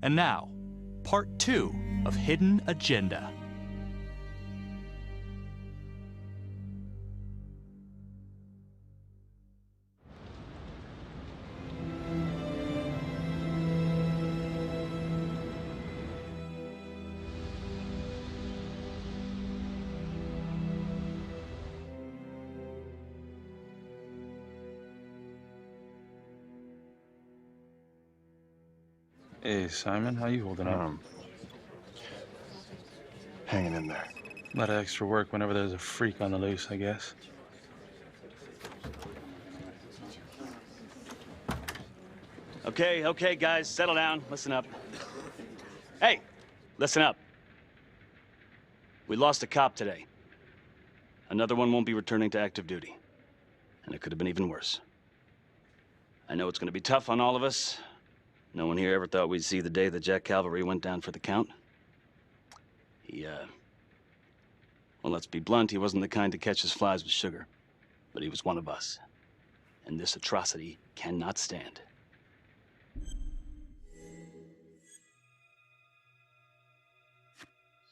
And now, part 2 of Hidden Agenda. Hey, Simon, how you holding up? Hanging in there. A lot of extra work whenever there's a freak on the loose, I guess. Okay, guys, settle down. Listen up. Hey, listen up. We lost a cop today. Another one won't be returning to active duty. And it could have been even worse. I know it's going to be tough on all of us. No one here ever thought we'd see the day that Jack Calvary went down for the count. Well, let's be blunt, he wasn't the kind to catch his flies with sugar. But he was one of us. And this atrocity cannot stand.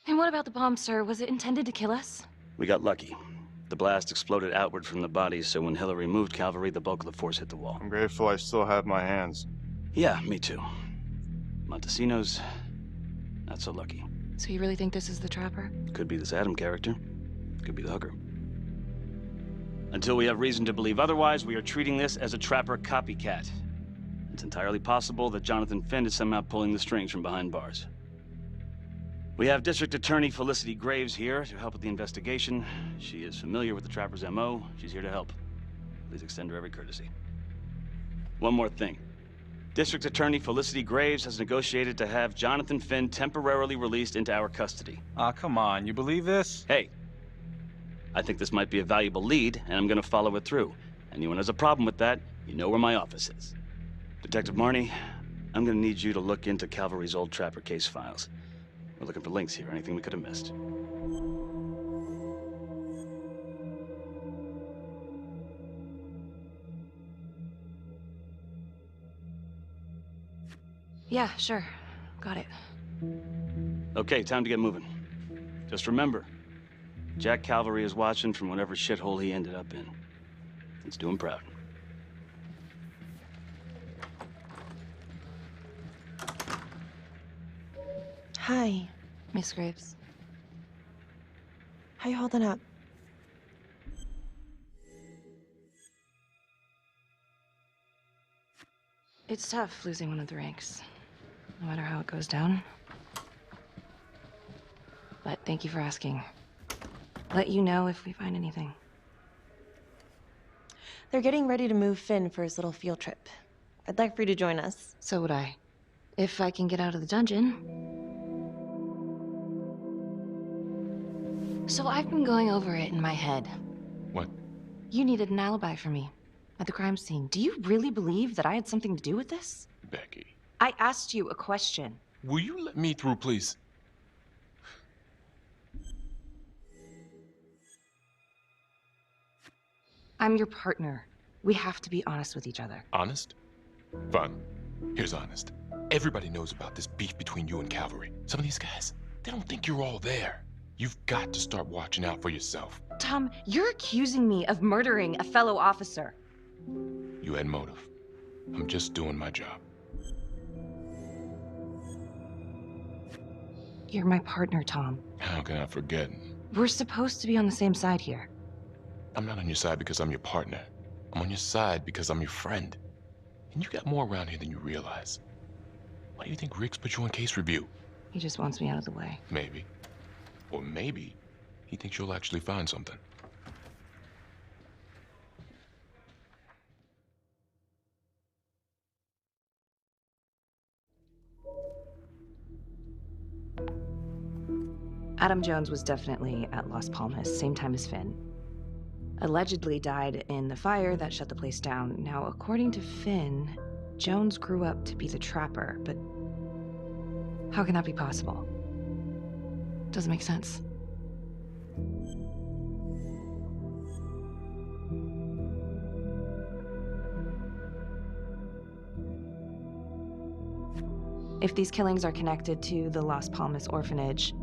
And what about the bomb, sir? Was it intended to kill us? We got lucky. The blast exploded outward from the bodies, so when Hillary moved Calvary, the bulk of the force hit the wall. I'm grateful I still have my hands. Yeah, me too. Montesino's not so lucky. So you really think this is the trapper? Could be this Adam character. Could be the hooker. Until we have reason to believe otherwise, we are treating this as a trapper copycat. It's entirely possible that Jonathan Finn is somehow pulling the strings from behind bars. We have District Attorney Felicity Graves here to help with the investigation. She is familiar with the trapper's MO. She's here to help. Please extend her every courtesy. One more thing. District Attorney Felicity Graves has negotiated to have Jonathan Finn temporarily released into our custody. Ah, come on, you believe this? Hey, I think this might be a valuable lead, and I'm gonna follow it through. Anyone has a problem with that, you know where my office is. Detective Marney, I'm gonna need you to look into Calvary's old trapper case files. We're looking for links here, anything we could have missed. Yeah, sure. Got it. Okay, time to get moving. Just remember, Jack Calvary is watching from whatever shithole he ended up in. Let's do him proud. Hi. Miss Graves. How you holding up? It's tough losing one of the ranks, no matter how it goes down. But thank you for asking. Let you know if we find anything. They're getting ready to move Finn for his little field trip. I'd like for you to join us. So would I. If I can get out of the dungeon. So I've been going over it in my head. What? You needed an alibi for me at the crime scene. Do you really believe that I had something to do with this? Becky. I asked you a question. Will you let me through, please? I'm your partner. We have to be honest with each other. Honest? Fine. Here's honest. Everybody knows about this beef between you and Calvary. Some of these guys, they don't think you're all there. You've got to start watching out for yourself. Tom, you're accusing me of murdering a fellow officer. You had motive. I'm just doing my job. You're my partner, Tom. How can I forget? We're supposed to be on the same side here. I'm not on your side because I'm your partner. I'm on your side because I'm your friend. And you got more around here than you realize. Why do you think Riggs put you on case review? He just wants me out of the way. Maybe. Or maybe he thinks you'll actually find something. Adam Jones was definitely at Las Palmas, same time as Finn. Allegedly died in the fire that shut the place down. Now, according to Finn, Jones grew up to be the trapper, but how can that be possible? Doesn't make sense. If these killings are connected to the Las Palmas orphanage,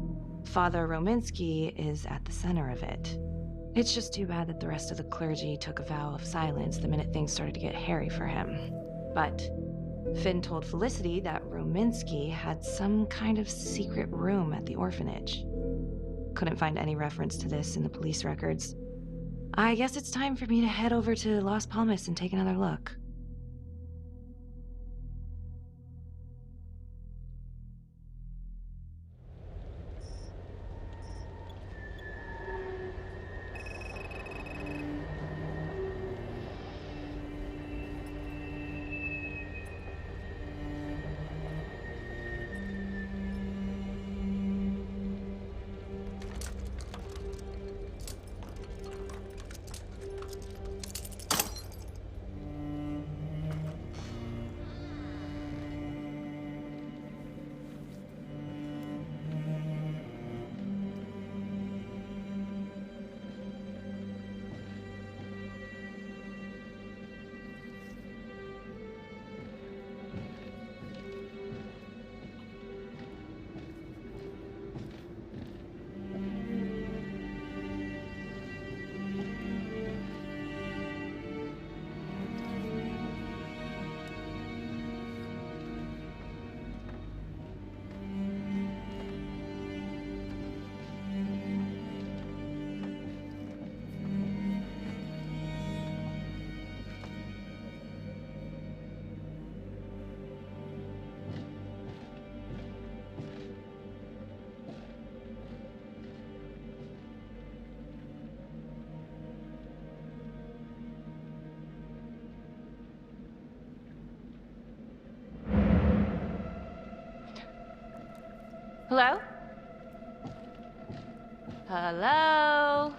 Father Rominsky is at the center of it. It's just too bad that the rest of the clergy took a vow of silence the minute things started to get hairy for him. But Finn told Felicity that Rominsky had some kind of secret room at the orphanage. Couldn't find any reference to this in the police records. I guess it's time for me to head over to Las Palmas and take another look. Hello? Hello?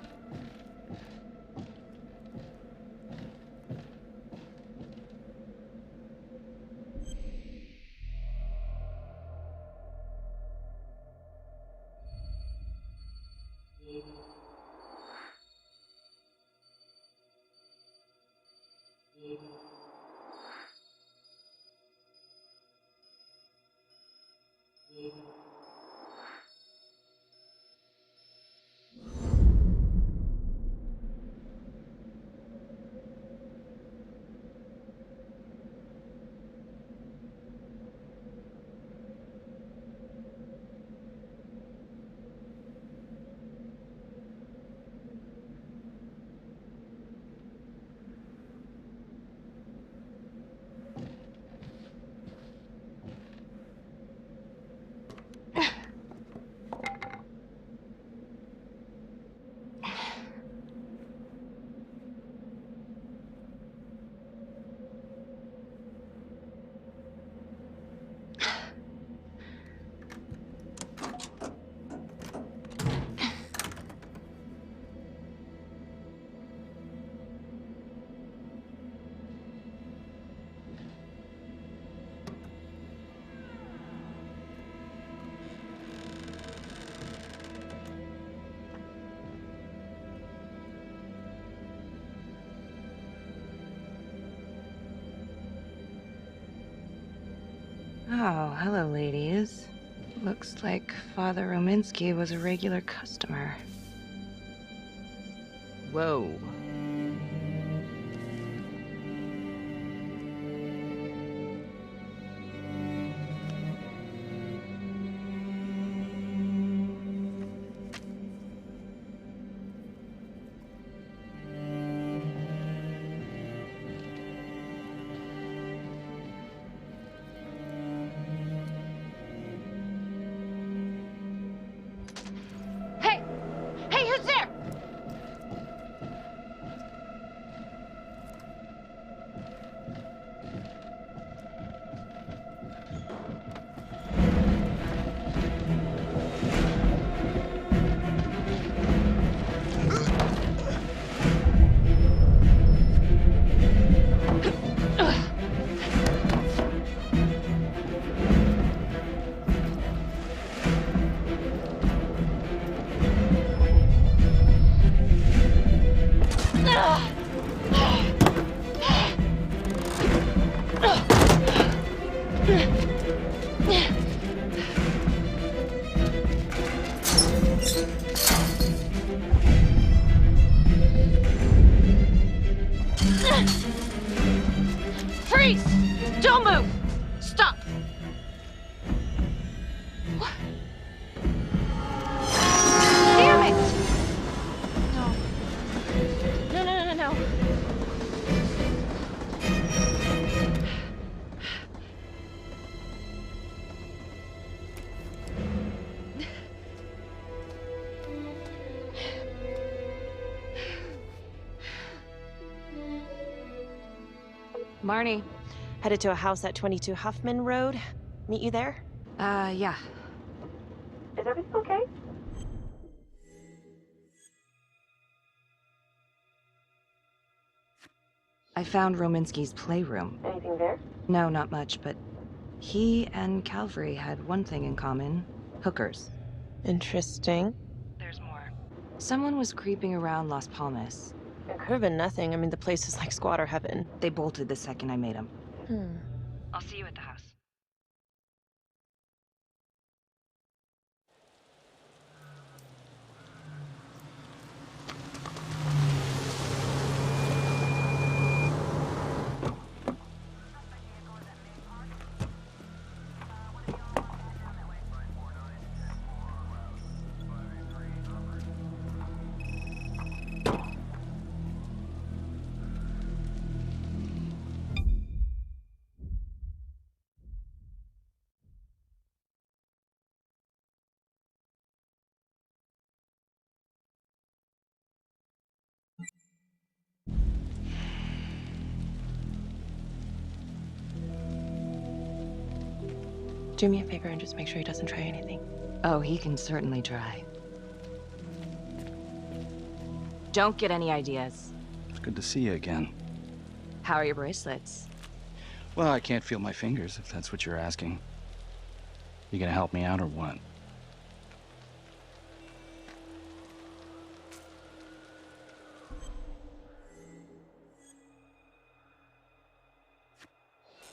Oh, hello, ladies. Looks like Father Rominsky was a regular customer. Whoa. Freeze! Don't move! Stop! What? Damn it! No. No, no, no, no, no. Marnie. Headed to a house at 22 Huffman Road. Meet you there? Yeah. Is everything okay? I found Rominsky's playroom. Anything there? No, not much, but he and Calvary had one thing in common. Hookers. Interesting. There's more. Someone was creeping around Las Palmas. It could have been nothing. I mean, the place is like squatter heaven. They bolted the second I made them. Hmm. I'll see you at the house. Do me a favor and just make sure he doesn't try anything. Oh, he can certainly try. Don't get any ideas. It's good to see you again. How are your bracelets? Well, I can't feel my fingers, if that's what you're asking. You gonna help me out or what?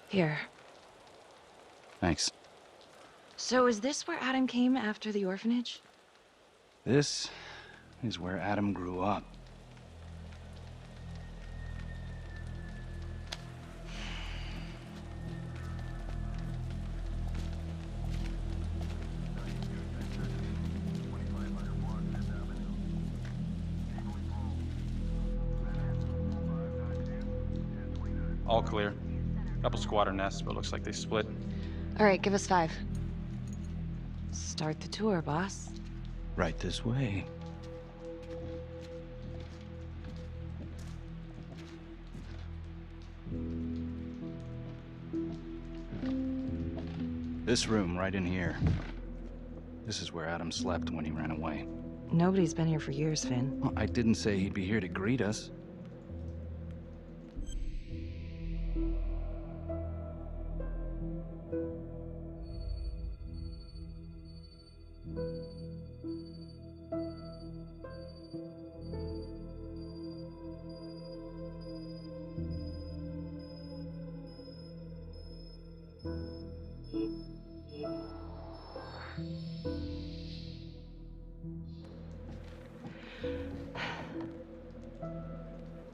Here. Thanks. So is this where Adam came after the orphanage? This is where Adam grew up. All clear. Couple squatter nests, but looks like they split. All right, give us 5. Start the tour, boss. Right this way. This room right in here. This is where Adam slept when he ran away. Nobody's been here for years, Finn. Well, I didn't say he'd be here to greet us.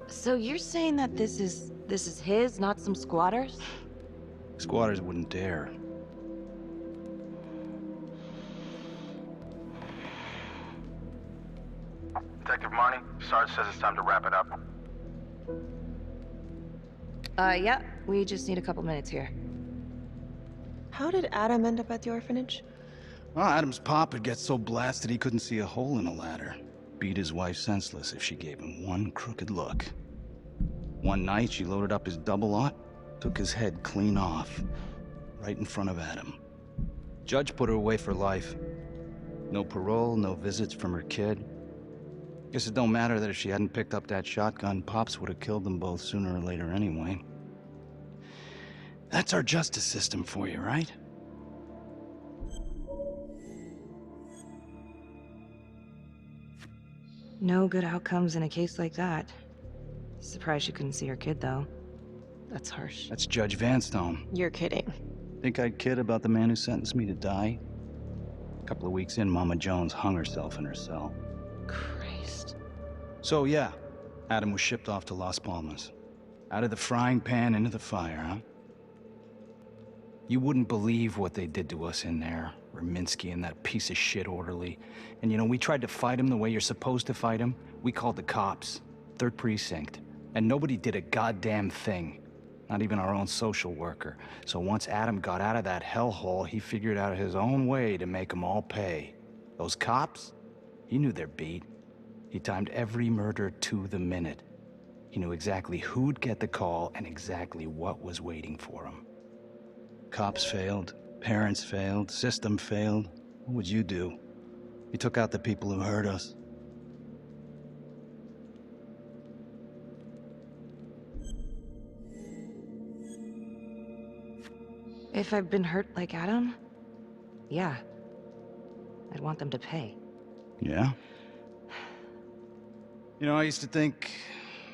So you're saying that this is his, not some squatters? Squatters wouldn't dare. Detective Marnie, Sarge says it's time to wrap it up. Yeah. We just need a couple minutes here. How did Adam end up at the orphanage? Well, Adam's pop would get so blasted he couldn't see a hole in a ladder. Beat his wife senseless if she gave him one crooked look. One night, she loaded up his double-aught, took his head clean off, right in front of Adam. Judge put her away for life. No parole, no visits from her kid. Guess it don't matter that if she hadn't picked up that shotgun, Pops would have killed them both sooner or later anyway. That's our justice system for you, right? No good outcomes in a case like that. Surprised she couldn't see her kid, though. That's harsh. That's Judge Vanstone. You're kidding. Think I'd kid about the man who sentenced me to die? A couple of weeks in, Mama Jones hung herself in her cell. Christ. So yeah, Adam was shipped off to Las Palmas. Out of the frying pan into the fire, huh? You wouldn't believe what they did to us in there. Rominsky and that piece of shit orderly. And you know, we tried to fight him the way you're supposed to fight him. We called the cops. 3rd Precinct. And nobody did a goddamn thing. Not even our own social worker. So once Adam got out of that hellhole, he figured out his own way to make them all pay. Those cops? He knew their beat. He timed every murder to the minute. He knew exactly who'd get the call and exactly what was waiting for him. Cops failed, parents failed, system failed. What would you do? You took out the people who hurt us. If I've been hurt like Adam, yeah. I'd want them to pay. Yeah? You know, I used to think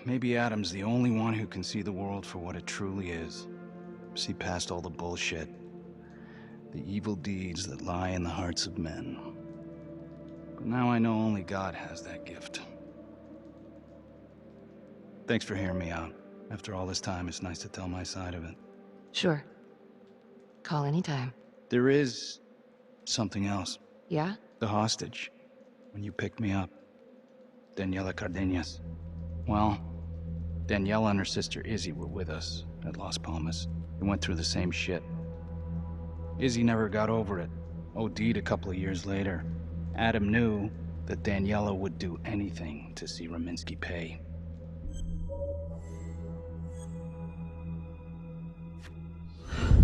maybe Adam's the only one who can see the world for what it truly is. See past all the bullshit. The evil deeds that lie in the hearts of men. But now I know only God has that gift. Thanks for hearing me out. After all this time, it's nice to tell my side of it. Sure. Call anytime. There is something else. Yeah? The hostage. When you picked me up. Daniela Cardenas. Well, Daniela and her sister Izzy were with us at Las Palmas. We went through the same shit. Izzy never got over it. OD'd a couple of years later. Adam knew that Daniela would do anything to see Rominsky pay.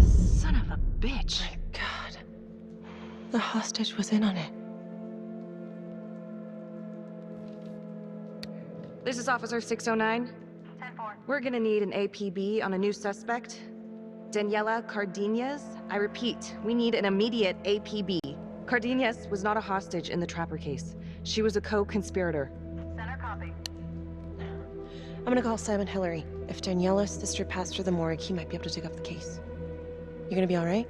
Son of a bitch. My God. The hostage was in on it. This is Officer 609. 10-4. We're gonna need an APB on a new suspect. Daniela Cardenas. I repeat, we need an immediate APB. Cardenas was not a hostage in the Trapper case. She was a co-conspirator. Center copy. I'm gonna call Simon Hillary. If Daniela's sister passed through the morgue, he might be able to dig up the case. You gonna be all right?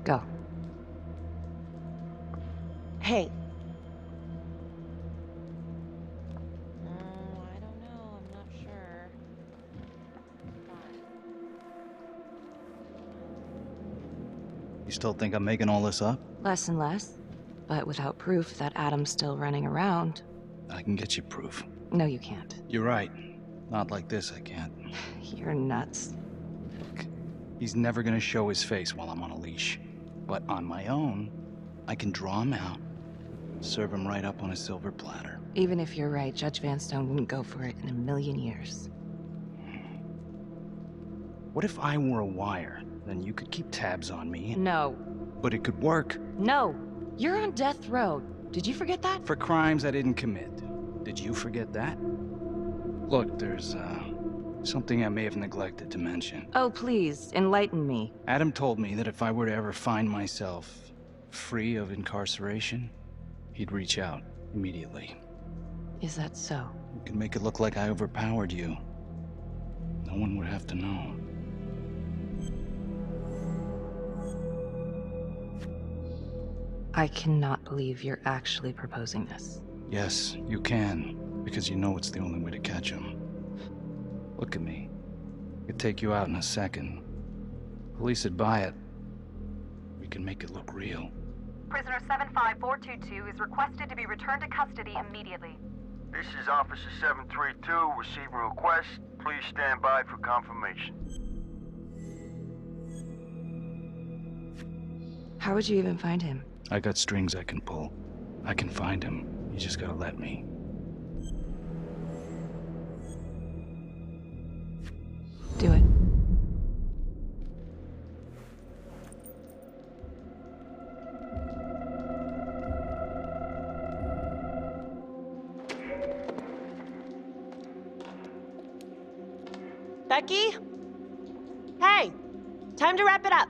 Go. Hey. I don't know. I'm not sure. You still think I'm making all this up? Less and less. But without proof that Adam's still running around. I can get you proof. No, you can't. You're right. Not like this, I can't. You're nuts. Look, he's never gonna show his face while I'm on a leash. But on my own, I can draw him out, serve him right up on a silver platter. Even if you're right, Judge Vanstone wouldn't go for it in a million years. What if I were a wire? Then you could keep tabs on me. No. But it could work. No. You're on death row. Did you forget that? For crimes I didn't commit. Did you forget that? Look, there's, something I may have neglected to mention. Oh, please, enlighten me. Adam told me that if I were to ever find myself free of incarceration, he'd reach out immediately. Is that so? You could make it look like I overpowered you. No one would have to know. I cannot believe you're actually proposing this. Yes, you can, because you know it's the only way to catch him. Look at me. I could take you out in a second. Police would buy it. We can make it look real. Prisoner 75422 is requested to be returned to custody immediately. This is Officer 732 receiving request. Please stand by for confirmation. How would you even find him? I got strings I can pull. I can find him. You just gotta let me. Do it. Becky? Hey! Time to wrap it up.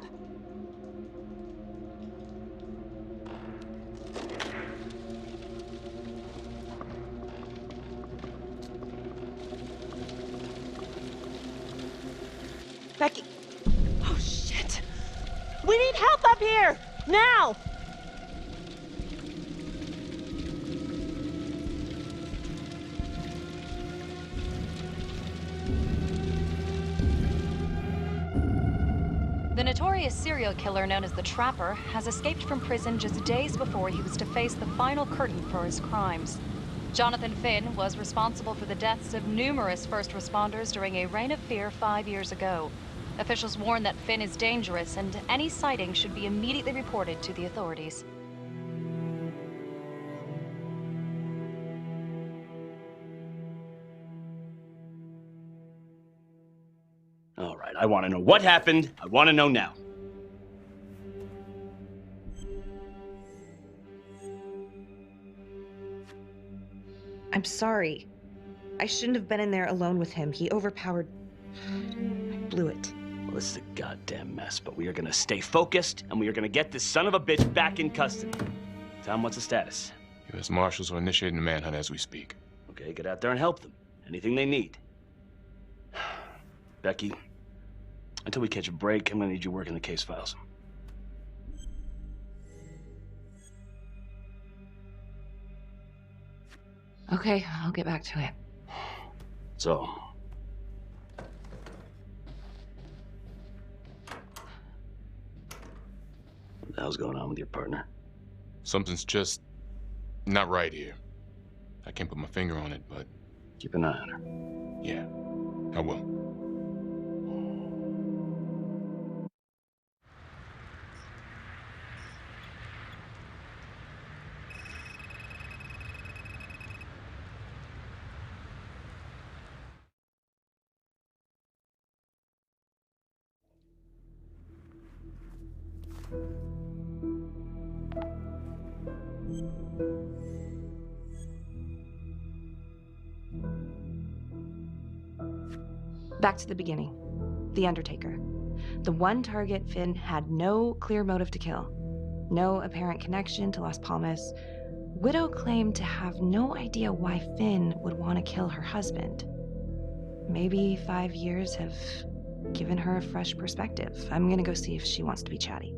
Becky. Oh, shit. We need help up here! Now! notorious serial killer known as the Trapper has escaped from prison just days before he was to face the final curtain for his crimes. Jonathan Finn was responsible for the deaths of numerous first responders during a reign of fear 5 years ago. Officials warn that Finn is dangerous and any sighting should be immediately reported to the authorities. All right, I want to know what happened. I want to know now. I'm sorry. I shouldn't have been in there alone with him. He overpowered... I blew it. Well, this is a goddamn mess, but we are gonna stay focused, and we are gonna get this son of a bitch back in custody. Tom, what's the status? U.S. Marshals are initiating a manhunt as we speak. Okay, get out there and help them. Anything they need. Becky, until we catch a break, I'm gonna need you working the case files. Okay, I'll get back to it. So, what the hell's going on with your partner? Something's just not right here. I can't put my finger on it, but Keep an eye on her. yeah, I will. Back to the beginning. The Undertaker. The one target Finn had no clear motive to kill. No apparent connection to Las Palmas. Widow claimed to have no idea why Finn would want to kill her husband. Maybe 5 years have given her a fresh perspective. I'm gonna go see if she wants to be chatty.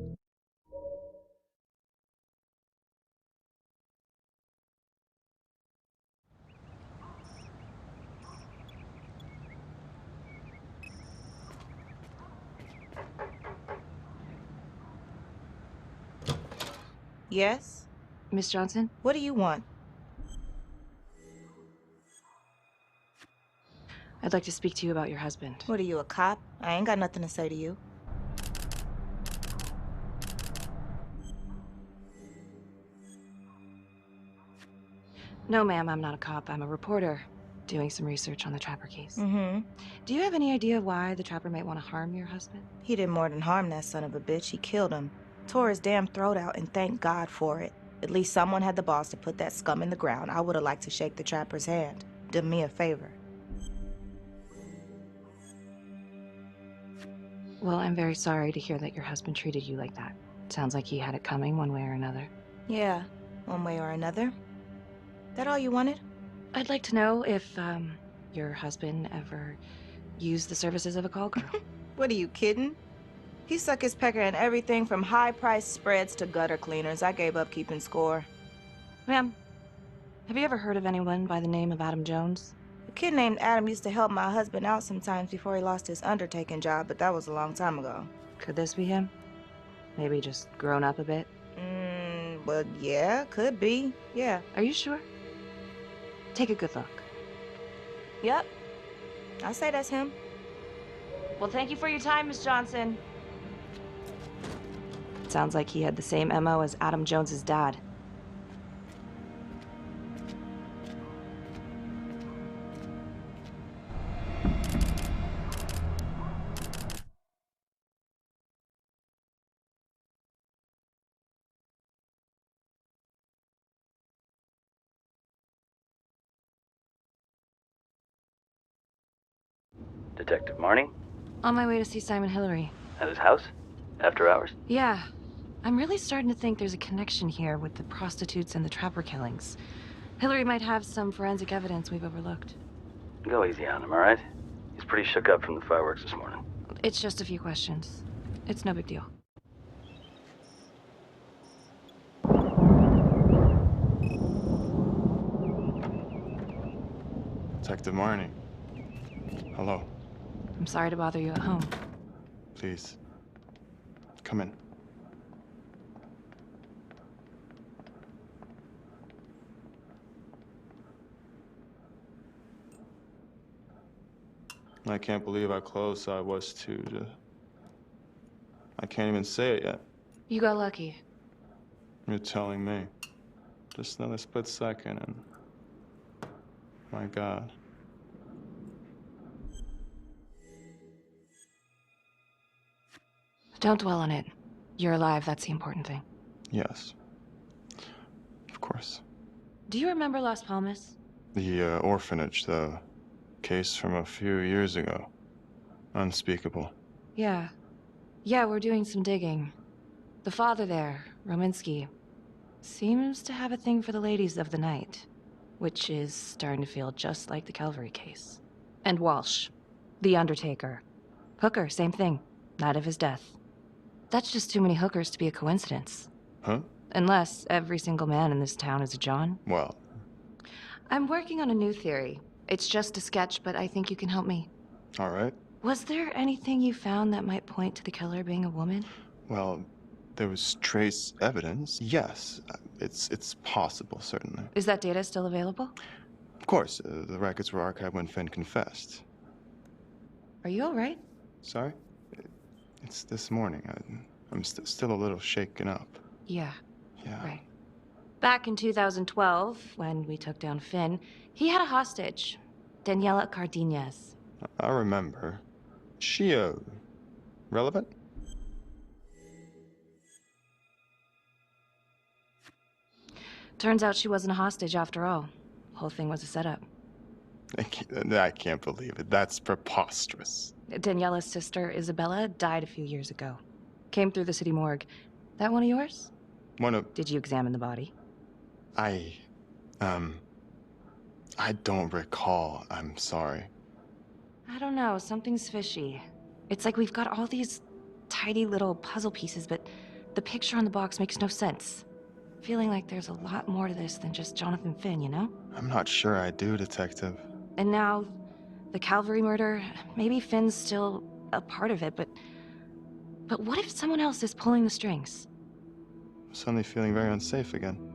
Yes? Miss Johnson? What do you want? I'd like to speak to you about your husband. What are you, a cop? I ain't got nothing to say to you. No, ma'am, I'm not a cop. I'm a reporter doing some research on the Trapper case. Mm-hmm. Do you have any idea why the Trapper might want to harm your husband? He did more than harm that son of a bitch. He killed him. Tore his damn throat out, and thank God for it. At least someone had the balls to put that scum in the ground. I would have liked to shake the Trapper's hand. Did me a favor. Well, I'm very sorry to hear that your husband treated you like that. Sounds like he had it coming one way or another. Yeah, one way or another. That all you wanted? I'd like to know if, your husband ever used the services of a call girl. What are you kidding? He suck his pecker in everything from high-priced spreads to gutter cleaners. I gave up keeping score. Ma'am, have you ever heard of anyone by the name of Adam Jones? A kid named Adam used to help my husband out sometimes before he lost his undertaking job, but that was a long time ago. Could this be him? Maybe just grown up a bit? Well, yeah, could be. Yeah. Are you sure? Take a good look. Yep. I say that's him. Well, thank you for your time, Miss Johnson. Sounds like he had the same MO as Adam Jones's dad. Detective Marnie? On my way to see Simon Hillary. At his house? After hours? Yeah. I'm really starting to think there's a connection here with the prostitutes and the Trapper killings. Hillary might have some forensic evidence we've overlooked. Go easy on him, all right? He's pretty shook up from the fireworks this morning. It's just a few questions. It's no big deal. Detective Marnie. Hello. I'm sorry to bother you at home. Please. Come in. I can't believe how close I was to. I can't even say it yet. You got lucky. You're telling me. Just another split second and... My God. Don't dwell on it. You're alive, that's the important thing. Yes. Of course. Do you remember Las Palmas? The orphanage, the case from a few years ago. Unspeakable. Yeah. Yeah, we're doing some digging. The father there, Rominsky, seems to have a thing for the ladies of the night, which is starting to feel just like the Calvary case. And Walsh, the Undertaker. Hooker, same thing. Night of his death. That's just too many hookers to be a coincidence. Huh? Unless every single man in this town is a John. Well... I'm working on a new theory. It's just a sketch, but I think you can help me. All right. Was there anything you found that might point to the killer being a woman? Well, there was trace evidence. Yes, it's possible, certainly. Is that data still available? Of course, the records were archived when Finn confessed. Are you all right? Sorry? It's this morning. I'm still a little shaken up. Yeah. Yeah. Right. Back in 2012, when we took down Finn, he had a hostage, Daniela Cardenas. I remember. She, relevant? Turns out she wasn't a hostage after all. Whole thing was a setup. I can't believe it. That's preposterous. Daniela's sister, Isabella, died a few years ago. Came through the city morgue. That one of yours? One of... Did you examine the body? I don't recall. I'm sorry. I don't know. Something's fishy. It's like we've got all these tidy little puzzle pieces, but the picture on the box makes no sense. Feeling like there's a lot more to this than just Jonathan Finn, you know? I'm not sure I do, Detective. And now, the Calvary murder, maybe Finn's still a part of it, but what if someone else is pulling the strings? I'm suddenly feeling very unsafe again.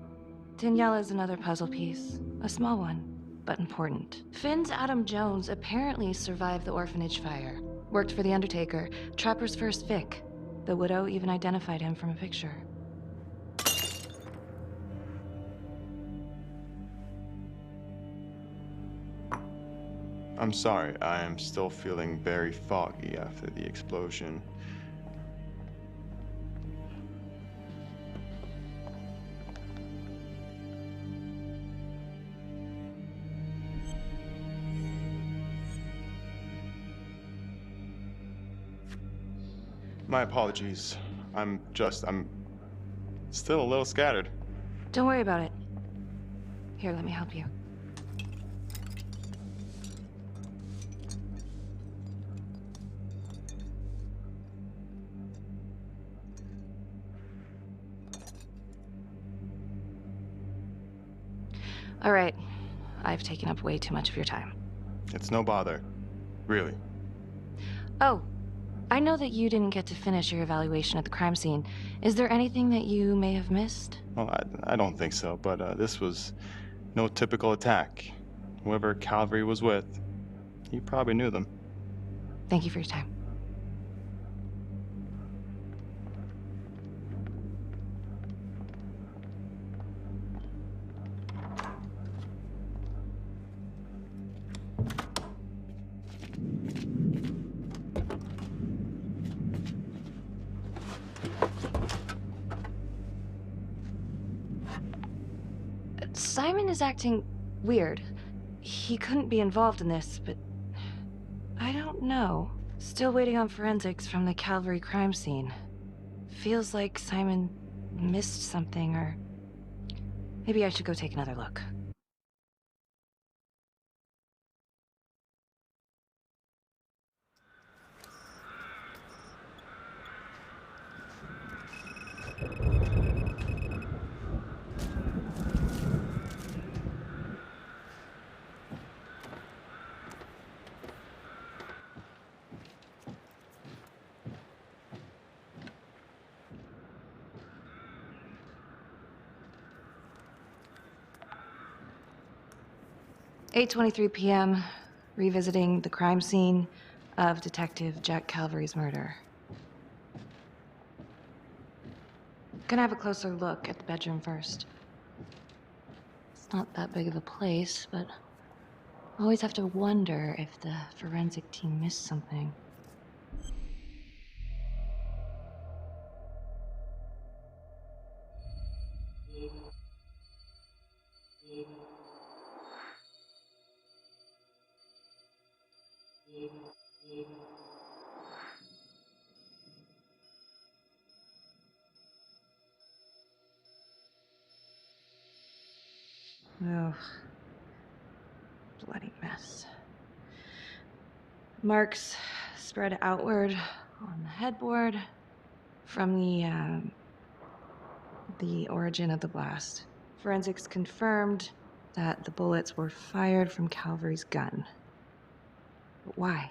Daniela's another puzzle piece. A small one, but important. Finn's Adam Jones apparently survived the orphanage fire. Worked for the Undertaker, Trapper's first Vic. The widow even identified him from a picture. I'm sorry. I am still feeling very foggy after the explosion. My apologies. I'm still a little scattered. Don't worry about it. Here, let me help you. All right. I've taken up way too much of your time. It's no bother. Really. Oh, I know that you didn't get to finish your evaluation at the crime scene. Is there anything that you may have missed? Well, I don't think so, but this was no typical attack. Whoever Calvary was with, he probably knew them. Thank you for your time. Simon is acting weird. He couldn't be involved in this, but I don't know. Still waiting on forensics from the Calvary crime scene. Feels like Simon missed something, or maybe I should go take another look. 8:23 p.m., revisiting the crime scene of Detective Jack Calvary's murder. Gonna have a closer look at the bedroom first. It's not that big of a place, but I always have to wonder if the forensic team missed something. Oh, bloody mess. Marks spread outward on the headboard from the origin of the blast. Forensics confirmed that the bullets were fired from Calvary's gun. But why?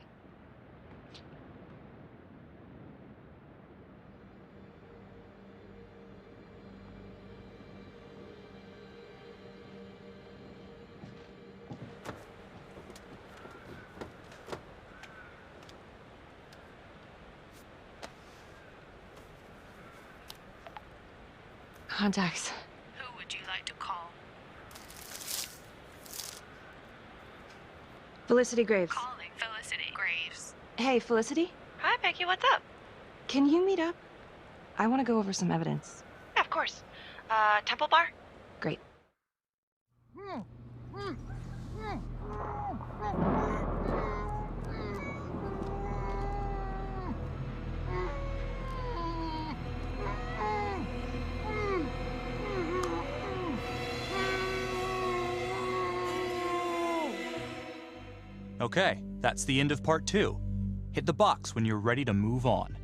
Contacts. Who would you like to call? Felicity Graves. Calling Felicity Graves. Hey, Felicity? Hi, Becky, what's up? Can you meet up? I want to go over some evidence. Yeah, of course. Temple Bar? Great. Okay, that's the end of part 2. Hit the box when you're ready to move on.